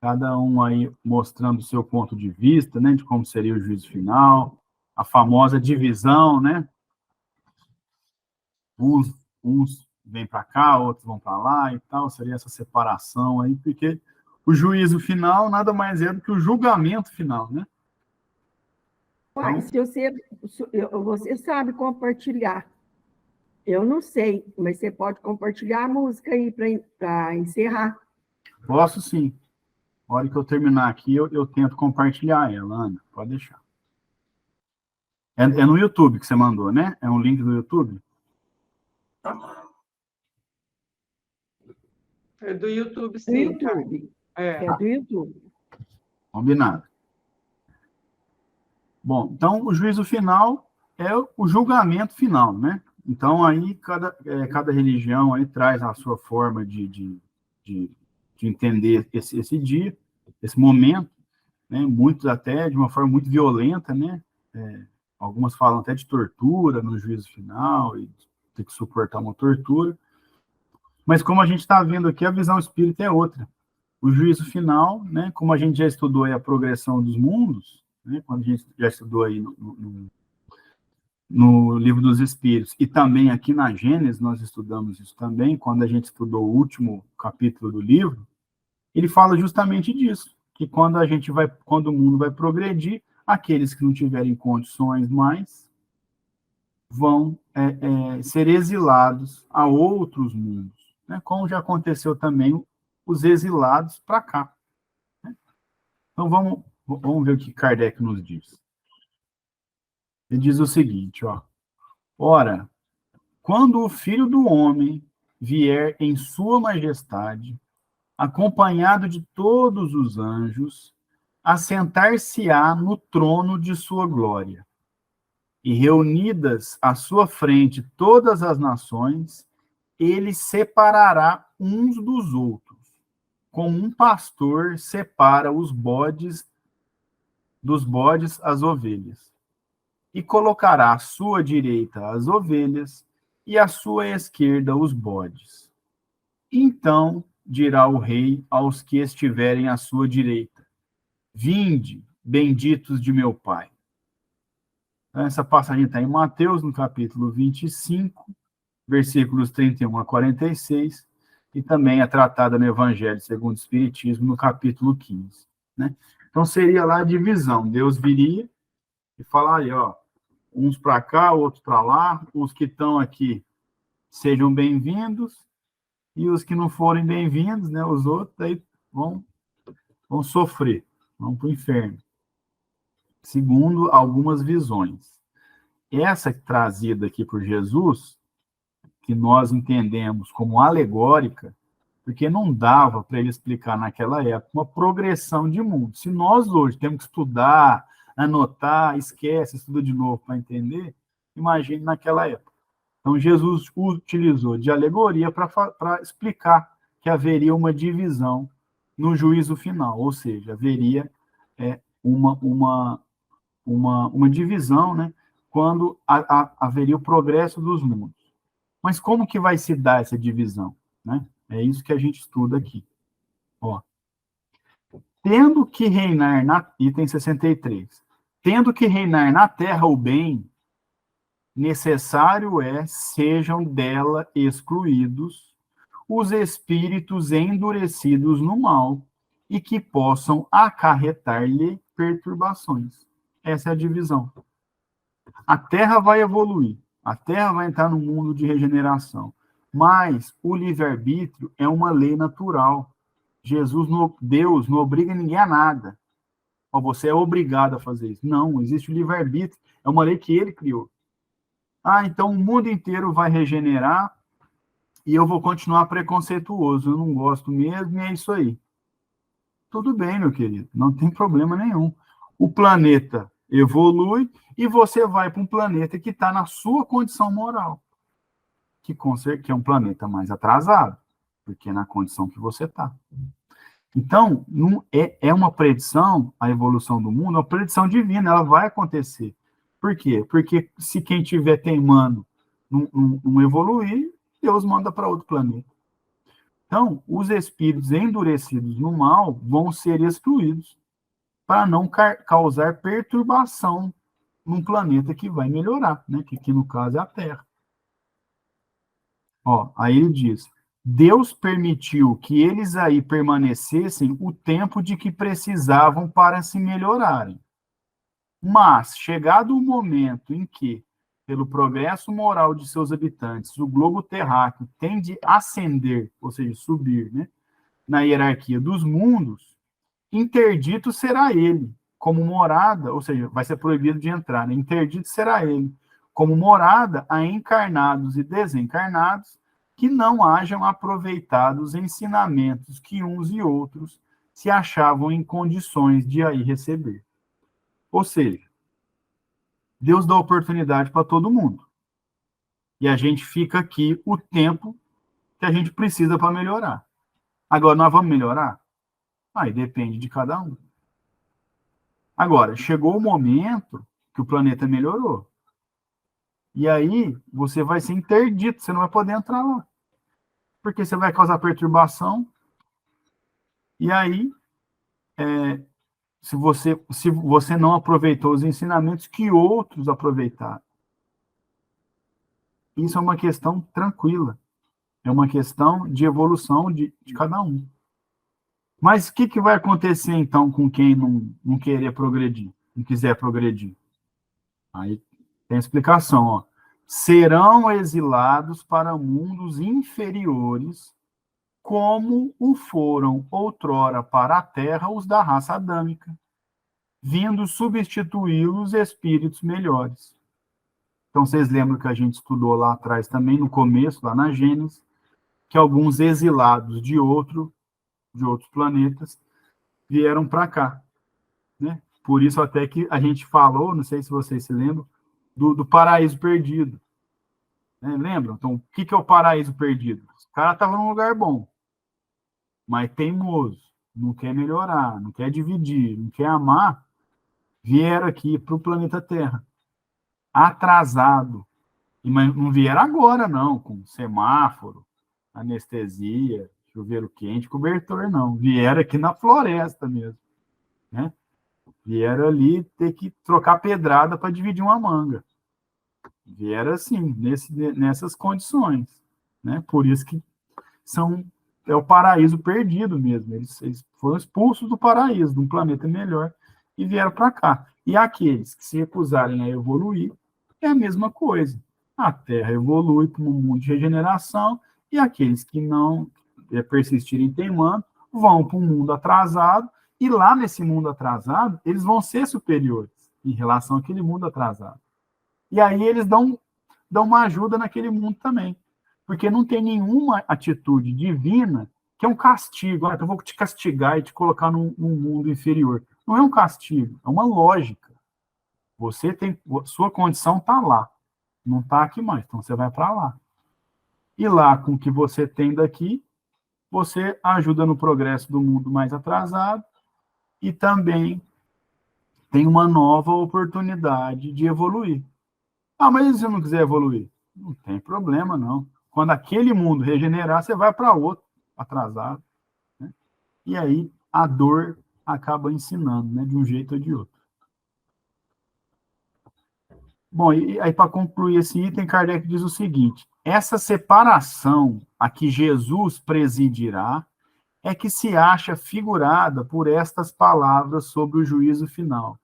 Cada um aí mostrando o seu ponto de vista, né? De como seria o juízo final, a famosa divisão, né? Uns vêm para cá, outros vão para lá e tal, seria essa separação aí, porque o juízo final nada mais é do que o julgamento final, né? Uai, se você sabe compartilhar. Eu não sei, mas você pode compartilhar a música aí para encerrar. Posso sim. Na hora que eu terminar aqui, eu tento compartilhar ela, Ana. Pode deixar. É no YouTube que você mandou, né? É um link do YouTube? É do YouTube, Do sim. YouTube. É do YouTube. Combinado. Bom, então o juízo final é o julgamento final, né? Então aí cada religião aí traz a sua forma de entender esse dia, esse momento, né? Muitos até de uma forma muito violenta, né? Algumas falam até de tortura no juízo final e ter que suportar uma tortura. Mas como a gente está vendo aqui, a visão espírita é outra. O juízo final, né? Como a gente já estudou aí a progressão dos mundos, né, quando a gente já estudou aí no Livro dos Espíritos, e também aqui na Gênesis, nós estudamos isso também, quando a gente estudou o último capítulo do livro, ele fala justamente disso, que quando o mundo vai progredir, aqueles que não tiverem condições mais vão ser exilados a outros mundos, né, como já aconteceu também os exilados para cá. Né? Então vamos ver o que Kardec nos diz. Ele diz o seguinte, ó. Ora, quando o Filho do Homem vier em sua majestade, acompanhado de todos os anjos, assentar-se-á no trono de sua glória, e reunidas à sua frente todas as nações, ele separará uns dos outros, como um pastor separa os bodes dos bodes as ovelhas, e colocará à sua direita as ovelhas e à sua esquerda os bodes. Então dirá o rei aos que estiverem à sua direita: Vinde, benditos de meu Pai. Então, essa passagem está em Mateus, no capítulo 25, versículos 31 a 46, e também é tratada no Evangelho segundo o Espiritismo, no capítulo 15. Né? Então, seria lá a divisão. Deus viria e falaria, ó, uns para cá, outros para lá, os que estão aqui sejam bem-vindos, e os que não forem bem-vindos, né, os outros, aí vão sofrer, vão para o inferno. Segundo algumas visões. Essa trazida aqui por Jesus, que nós entendemos como alegórica, porque não dava para ele explicar naquela época uma progressão de mundo. Se nós hoje temos que estudar, anotar, esquece, estuda de novo para entender, imagine naquela época. Então, Jesus utilizou de alegoria para explicar que haveria uma divisão no juízo final, ou seja, haveria uma divisão, né, quando haveria o progresso dos mundos. Mas como que vai se dar essa divisão? Né? É isso que a gente estuda aqui. Ó. Tendo que reinar, item 63, tendo que reinar na terra o bem, necessário sejam dela excluídos os espíritos endurecidos no mal e que possam acarretar-lhe perturbações. Essa é a divisão. A Terra vai evoluir, a Terra vai entrar no mundo de regeneração, mas o livre-arbítrio é uma lei natural. Deus não obriga ninguém a nada. Ou você é obrigado a fazer isso. Não, existe o livre-arbítrio, é uma lei que ele criou. Então o mundo inteiro vai regenerar e eu vou continuar preconceituoso. Eu não gosto mesmo e é isso aí. Tudo bem, meu querido, não tem problema nenhum. O planeta evolui e você vai para um planeta que está na sua condição moral, que é um planeta mais atrasado, porque é na condição que você está. Então, é uma predição, a evolução do mundo, é uma predição divina, ela vai acontecer. Por quê? Porque se quem estiver teimando não evoluir, Deus manda para outro planeta. Então, os espíritos endurecidos no mal vão ser excluídos para não causar perturbação num planeta que vai melhorar, né? Que no caso é a Terra. Ó, aí ele diz: Deus permitiu que eles aí permanecessem o tempo de que precisavam para se melhorarem. Mas, chegado o momento em que, pelo progresso moral de seus habitantes, o globo terráqueo tende a ascender, ou seja, subir, né, na hierarquia dos mundos, interdito será ele, como morada, ou seja, vai ser proibido de entrar, né? Interdito será ele, como morada a encarnados e desencarnados que não hajam aproveitado os ensinamentos que uns e outros se achavam em condições de aí receber. Ou seja, Deus dá oportunidade para todo mundo. E a gente fica aqui o tempo que a gente precisa para melhorar. Agora, nós vamos melhorar? Aí depende de cada um. Agora, chegou o momento que o planeta melhorou. E aí, você vai ser interdito, você não vai poder entrar lá. Porque você vai causar perturbação. E aí, se você não aproveitou os ensinamentos que outros aproveitaram. Isso é uma questão tranquila. É uma questão de evolução de cada um. Mas o que vai acontecer, então, com quem não querer progredir, não quiser progredir? Aí tem explicação, ó. Serão exilados para mundos inferiores, como o foram outrora para a Terra os da raça adâmica, vindo substituí-los espíritos melhores. Então, vocês lembram que a gente estudou lá atrás também, no começo, lá na Gênesis, que alguns exilados de outros planetas vieram para cá, né? Por isso até que a gente falou, não sei se vocês se lembram, do paraíso perdido. Né? Lembram? Então, o que é o paraíso perdido? Os caras estavam num lugar bom, mas teimoso, não quer melhorar, não quer dividir, não quer amar, vieram aqui para o planeta Terra, atrasado. E não vieram agora, não, com semáforo, anestesia, chuveiro quente, cobertor, não. Vieram aqui na floresta mesmo, né? Vieram ali ter que trocar pedrada para dividir uma manga. Vieram assim, nessas condições, né? Por isso que é o paraíso perdido mesmo. Eles foram expulsos do paraíso, de um planeta melhor, e vieram para cá. E aqueles que se recusarem a evoluir, é a mesma coisa. A Terra evolui para um mundo de regeneração, e aqueles que não persistirem teimando vão para um mundo atrasado, e lá nesse mundo atrasado, eles vão ser superiores em relação àquele mundo atrasado. E aí eles dão uma ajuda naquele mundo também. Porque não tem nenhuma atitude divina que é um castigo. Então eu vou te castigar e te colocar num mundo inferior. Não é um castigo, é uma lógica. Sua condição está lá, não está aqui mais, então você vai para lá. E lá, com o que você tem daqui, você ajuda no progresso do mundo mais atrasado e também tem uma nova oportunidade de evoluir. Ah, mas e se eu não quiser evoluir? Não tem problema, não. Quando aquele mundo regenerar, você vai para outro atrasado. Né? E aí a dor acaba ensinando, né, de um jeito ou de outro. Bom, e aí para concluir esse item, Kardec diz o seguinte: essa separação a que Jesus presidirá é que se acha figurada por estas palavras sobre o juízo final.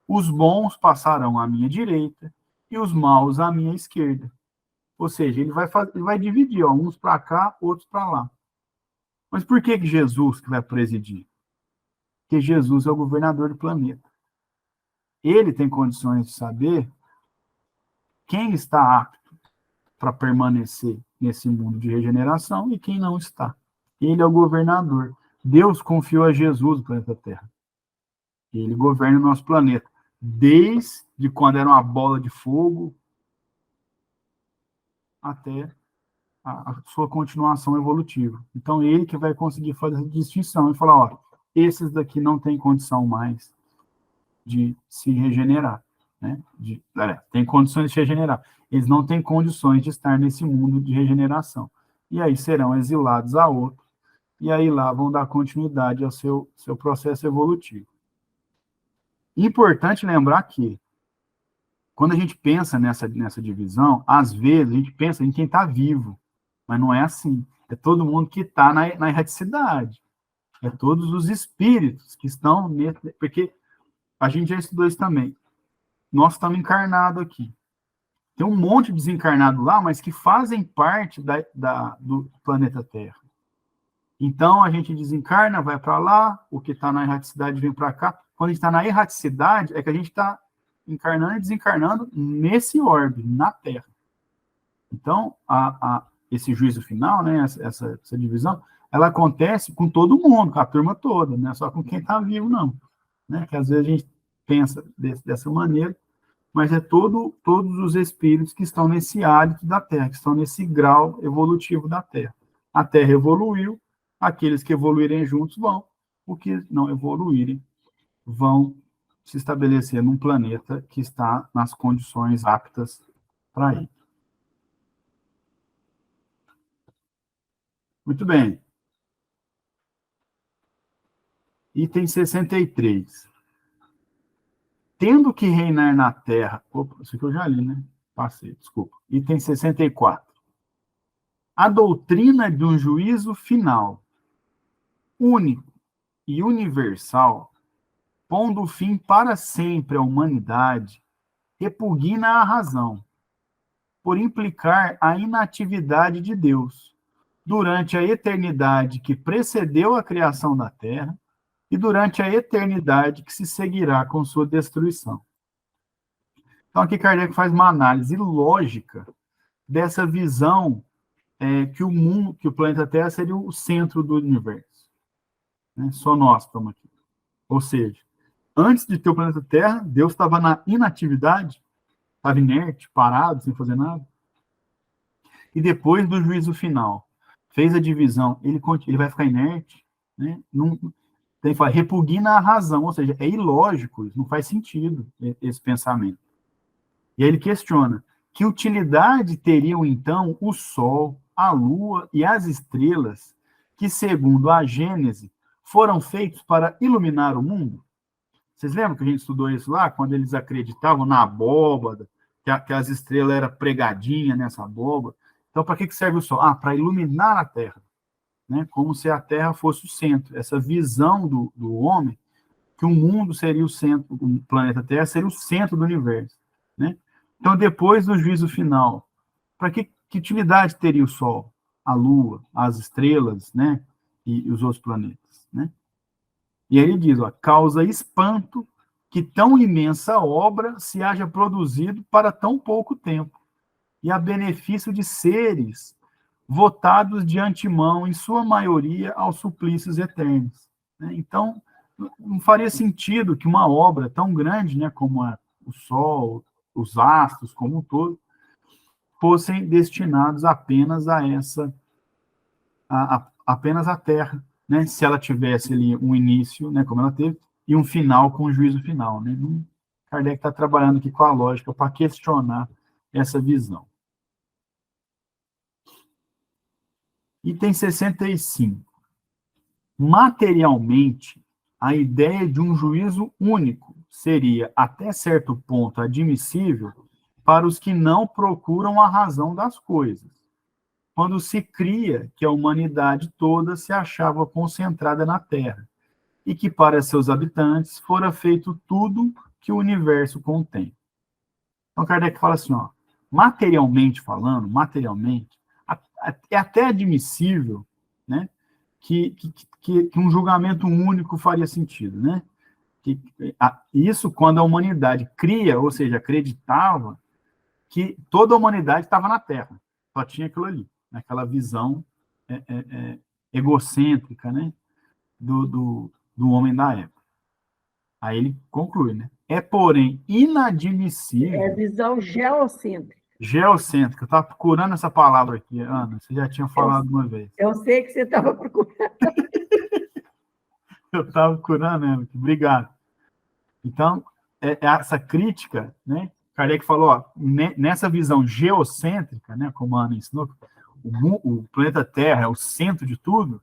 Os bons passarão à minha direita e os maus à minha esquerda. Ou seja, ele vai dividir, ó, uns para cá, outros para lá. Mas por que Jesus que vai presidir? Porque Jesus é o governador do planeta. Ele tem condições de saber quem está apto para permanecer nesse mundo de regeneração e quem não está. Ele é o governador. Deus confiou a Jesus o planeta Terra. Ele governa o nosso planeta. Desde quando era uma bola de fogo até a sua continuação evolutiva. Então, ele que vai conseguir fazer essa distinção e falar, ó, esses daqui não têm condição mais de se regenerar, né? Tem condições de se regenerar. Eles não têm condições de estar nesse mundo de regeneração. E aí serão exilados a outro, e aí lá vão dar continuidade ao seu processo evolutivo. Importante lembrar que, quando a gente pensa nessa divisão, às vezes a gente pensa em quem está vivo, mas não é assim. É todo mundo que está na erraticidade. É todos os espíritos que estão nesse... Porque a gente já estudou isso também. Nós estamos encarnados aqui. Tem um monte de desencarnado lá, mas que fazem parte do planeta Terra. Então, a gente desencarna, vai para lá, o que está na erraticidade vem para cá. Quando a gente está na erraticidade, é que a gente está encarnando e desencarnando nesse orbe, na Terra. Então, esse juízo final, né, essa divisão, ela acontece com todo mundo, com a turma toda, não é só com quem está vivo, não. Né? Que às vezes a gente pensa dessa maneira, mas é todos os espíritos que estão nesse hálito da Terra, que estão nesse grau evolutivo da Terra. A Terra evoluiu, aqueles que evoluírem juntos vão, os que não evoluírem vão se estabelecer num planeta que está nas condições aptas para ele. Muito bem. Item 63. Tendo que reinar na Terra... Opa, isso aqui eu já li, né? Passei, desculpa. Item 64. A doutrina de um juízo final, único e universal, pondo fim para sempre à humanidade, repugna a razão, por implicar a inatividade de Deus, durante a eternidade que precedeu a criação da Terra e durante a eternidade que se seguirá com sua destruição. Então, aqui Kardec faz uma análise lógica dessa visão que o mundo, que o planeta Terra seria o centro do universo. Né? Só nós estamos aqui. Ou seja, antes de ter o planeta Terra, Deus estava na inatividade, estava inerte, parado, sem fazer nada. E depois do juízo final, fez a divisão, ele vai ficar inerte, né? Tem que falar, repugna a razão, ou seja, é ilógico, não faz sentido esse pensamento. E aí ele questiona, que utilidade teriam então o Sol, a Lua e as estrelas, que, segundo a Gênese, foram feitos para iluminar o mundo? Vocês lembram que a gente estudou isso lá, quando eles acreditavam na abóbada, que as estrelas eram pregadinhas nessa abóbada? Então, para que serve o Sol? Para iluminar a Terra. Né? Como se a Terra fosse o centro. Essa visão do homem, que o mundo seria o centro, o planeta Terra seria o centro do universo. Né? Então, depois do juízo final, para que utilidade teria o Sol, a Lua, as estrelas, né? E os outros planetas? Né? E aí ele diz, causa espanto que tão imensa obra se haja produzido para tão pouco tempo, e a benefício de seres votados de antemão, em sua maioria, aos suplícios eternos. Né? Então, não faria sentido que uma obra tão grande, né, como o Sol, os astros, como um todo, fossem destinados apenas a apenas a Terra, né? Se ela tivesse ali um início, né, como ela teve, e um final com o juízo final. Né? Kardec está trabalhando aqui com a lógica para questionar essa visão. Item 65. Materialmente, a ideia de um juízo único seria, até certo ponto, admissível para os que não procuram a razão das coisas, quando se cria que a humanidade toda se achava concentrada na Terra, e que para seus habitantes fora feito tudo que o universo contém. Então, Kardec fala assim, materialmente falando, é até admissível, né, que um julgamento único faria sentido, né? Isso quando a humanidade cria, ou seja, acreditava que toda a humanidade estava na Terra, só tinha aquilo ali, aquela visão egocêntrica, né, do homem da época. Aí ele conclui, né? É, porém, inadmissível... É visão geocêntrica. Geocêntrica. Eu estava procurando essa palavra aqui, Ana. Você já tinha falado uma vez. Eu sei que você estava procurando. Eu estava procurando ela aqui. Obrigado. Então, essa crítica, né? Kardec falou, ó, nessa visão geocêntrica, né, como a Ana ensinou, o planeta Terra é o centro de tudo,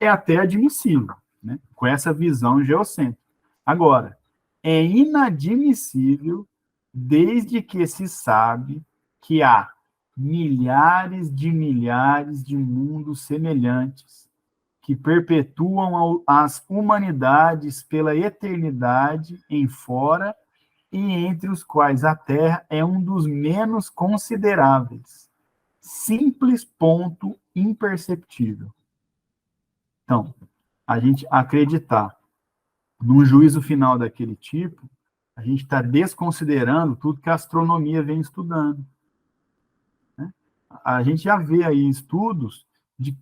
é até admissível, né, com essa visão geocêntrica. Agora, é inadmissível desde que se sabe que há milhares de mundos semelhantes que perpetuam as humanidades pela eternidade em fora e entre os quais a Terra é um dos menos consideráveis. Simples ponto imperceptível. Então, a gente acreditar num juízo final daquele tipo, a gente está desconsiderando tudo que a astronomia vem estudando. Né? A gente já vê aí estudos de...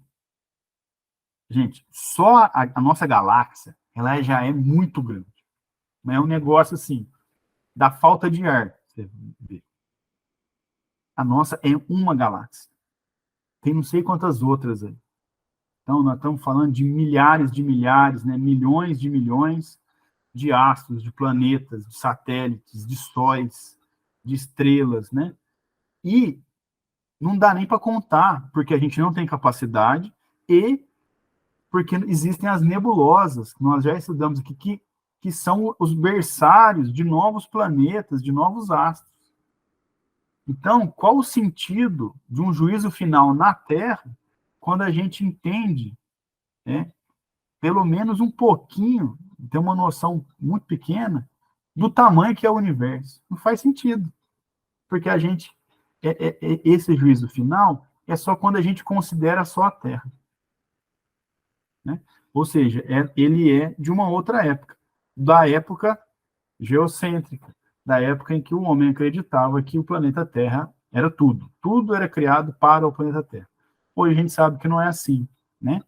Gente, só a nossa galáxia, ela já é muito grande. Mas é um negócio assim, da falta de ar. Você vê. A nossa é uma galáxia. Tem não sei quantas outras aí. Então, nós estamos falando de milhares, né, milhões de astros, de planetas, de satélites, de sóis, de estrelas, né? E não dá nem para contar, porque a gente não tem capacidade e porque existem as nebulosas, que nós já estudamos aqui, que são os berçários de novos planetas, de novos astros. Então, qual o sentido de um juízo final na Terra quando a gente entende, né, pelo menos um pouquinho, tem uma noção muito pequena do tamanho que é o universo? Não faz sentido, porque a gente, esse juízo final é só quando a gente considera só a Terra. Né? Ou seja, ele é de uma outra época, da época geocêntrica, da época em que o homem acreditava que o planeta Terra era tudo. Tudo era criado para o planeta Terra. Hoje a gente sabe que não é assim, né?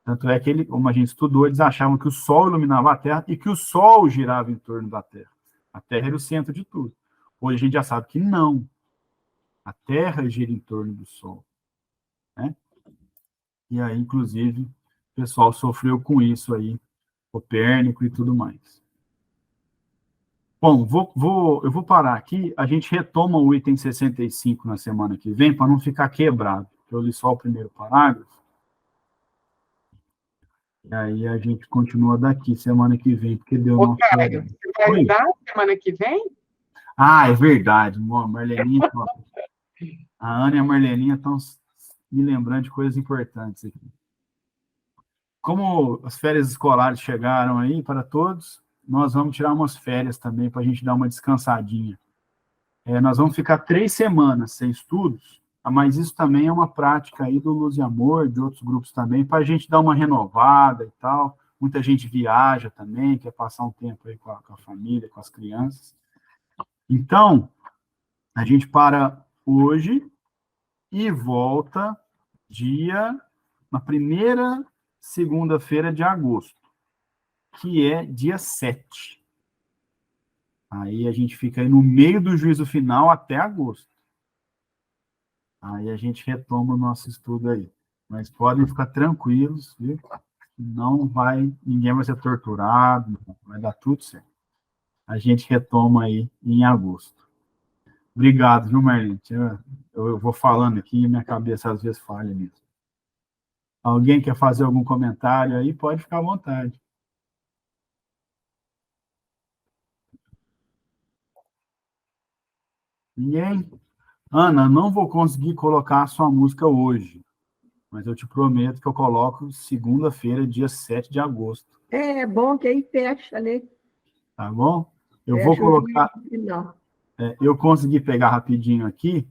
Tanto é que, como a gente estudou, eles achavam que o Sol iluminava a Terra e que o Sol girava em torno da Terra. A Terra era o centro de tudo. Hoje a gente já sabe que não. A Terra gira em torno do Sol. Né? E aí, inclusive, o pessoal sofreu com isso aí, Copérnico e tudo mais. Bom, eu vou parar aqui, a gente retoma o item 65 na semana que vem, para não ficar quebrado, eu li só o primeiro parágrafo, e aí a gente continua daqui semana que vem, porque deu Ô, nosso Caio, horário. você vai Oi? estar semana que vem? Ah, é verdade, a Marleninha, a Ana e a Marleninha estão me lembrando de coisas importantes aqui. Como as férias escolares chegaram aí para todos, nós vamos tirar umas férias também para a gente dar uma descansadinha. Nós vamos ficar 3 semanas sem estudos, mas isso também é uma prática aí do Luz e Amor, de outros grupos também, para a gente dar uma renovada e tal. Muita gente viaja também, quer passar um tempo aí com a família, com as crianças. Então, a gente para hoje e volta na primeira segunda-feira de agosto, que é dia 7. Aí a gente fica aí no meio do juízo final até agosto. Aí a gente retoma o nosso estudo aí. Mas podem ficar tranquilos, viu? Ninguém vai ser torturado, vai dar tudo certo. A gente retoma aí em agosto. Obrigado, viu, Marlene? Eu vou falando aqui e minha cabeça às vezes falha mesmo. Alguém quer fazer algum comentário aí? Pode ficar à vontade. Ninguém? Ana, não vou conseguir colocar a sua música hoje, mas eu te prometo que eu coloco segunda-feira, dia 7 de agosto. É bom que aí fecha, né? Tá bom? Eu vou Fecha o colocar. juízo final. Eu consegui pegar rapidinho aqui,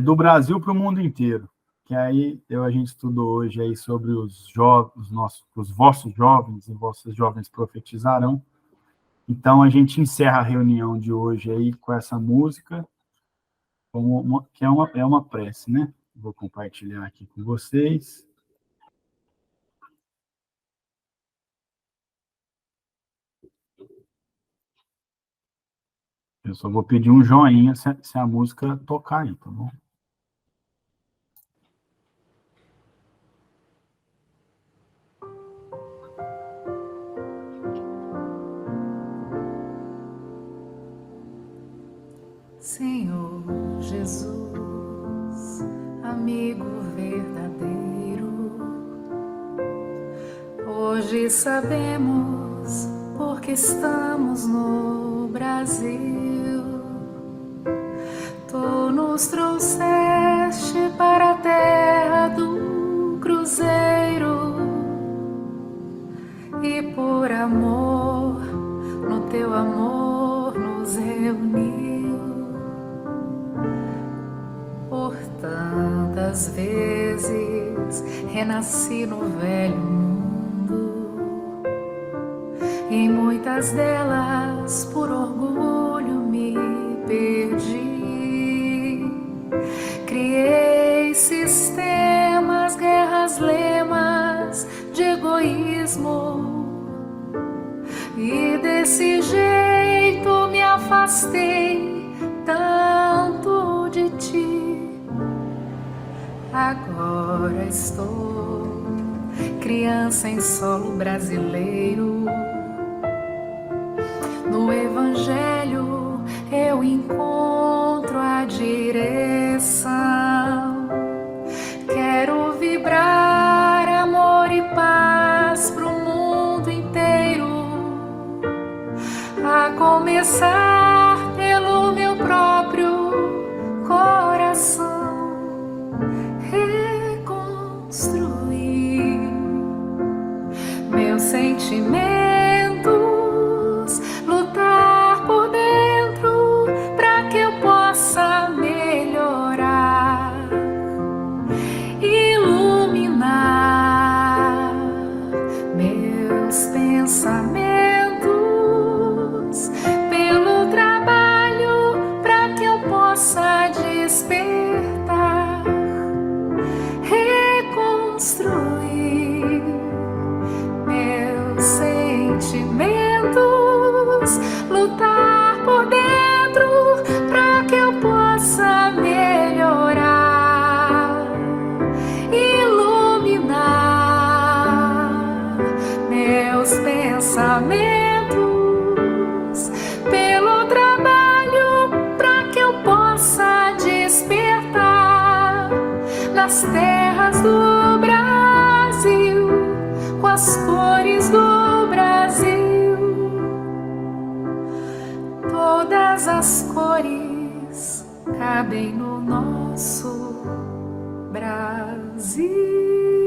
do Brasil para o mundo inteiro. Que aí a gente estudou hoje aí sobre os vossos jovens e vossas jovens profetizarão. Então a gente encerra a reunião de hoje aí com essa música, que é uma prece, né? Vou compartilhar aqui com vocês. Eu só vou pedir um joinha se a música tocar aí, tá bom? Senhor Jesus, amigo verdadeiro, hoje sabemos porque estamos no Brasil. Tu nos trouxeste para a terra do cruzeiro e por amor, no teu amor nos reuniu. Por tantas vezes renasci no velho mundo, e em muitas delas por orgulho me perdi. Criei sistemas, guerras, lemas de egoísmo, e desse jeito me afastei tanto de ti. Agora estou criança em solo brasileiro. No Evangelho eu encontro a direção. Quero vibrar amor e paz pro mundo inteiro, a começar pelo meu próprio coração. Reconstruir meus sentimentos, lutar por dentro para que eu possa melhorar, iluminar meus pensamentos pelo trabalho para que eu possa despertar, reconstruir meus sentimentos, lutar por dentro para que eu possa melhorar, iluminar meus pensamentos pelo trabalho para que eu possa despertar nas terras do Brasil, com as cores do Brasil. Todas as cores cabem no nosso Brasil.